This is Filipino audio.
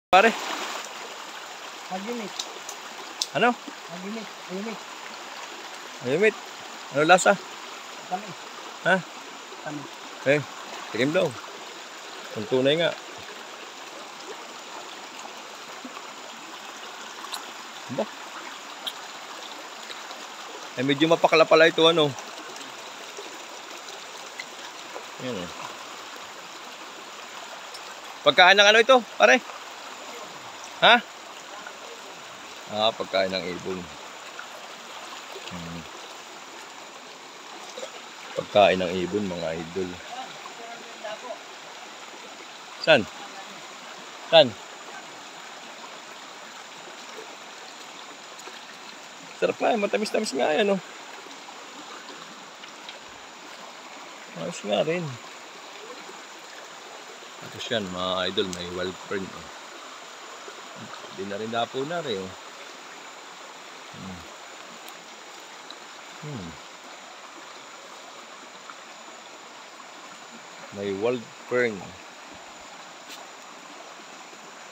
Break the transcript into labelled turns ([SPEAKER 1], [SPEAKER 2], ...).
[SPEAKER 1] Pare,
[SPEAKER 2] Agimit.
[SPEAKER 1] ano?
[SPEAKER 2] Agimit. Agimit.
[SPEAKER 1] Ayumit. Ano lasa?
[SPEAKER 2] Kami.
[SPEAKER 1] Ha?
[SPEAKER 2] Kami.
[SPEAKER 1] Eh, tikim daw. Ang tunay nga. Ba? Eh, medyo mapakla pala ito, ano? Yan eh. Pagkain ng ano ito, pare? Ha? Ah, pagkain ng ibon. Pagkain ng ibon, mga idol. San? San? Sarap nga, matamis-tamis nga yan, oh. Ayos nga rin. Tapos yan, mga idol, may wild fern, oh. Hindi na rin dapo na rin, oh. May wild fern.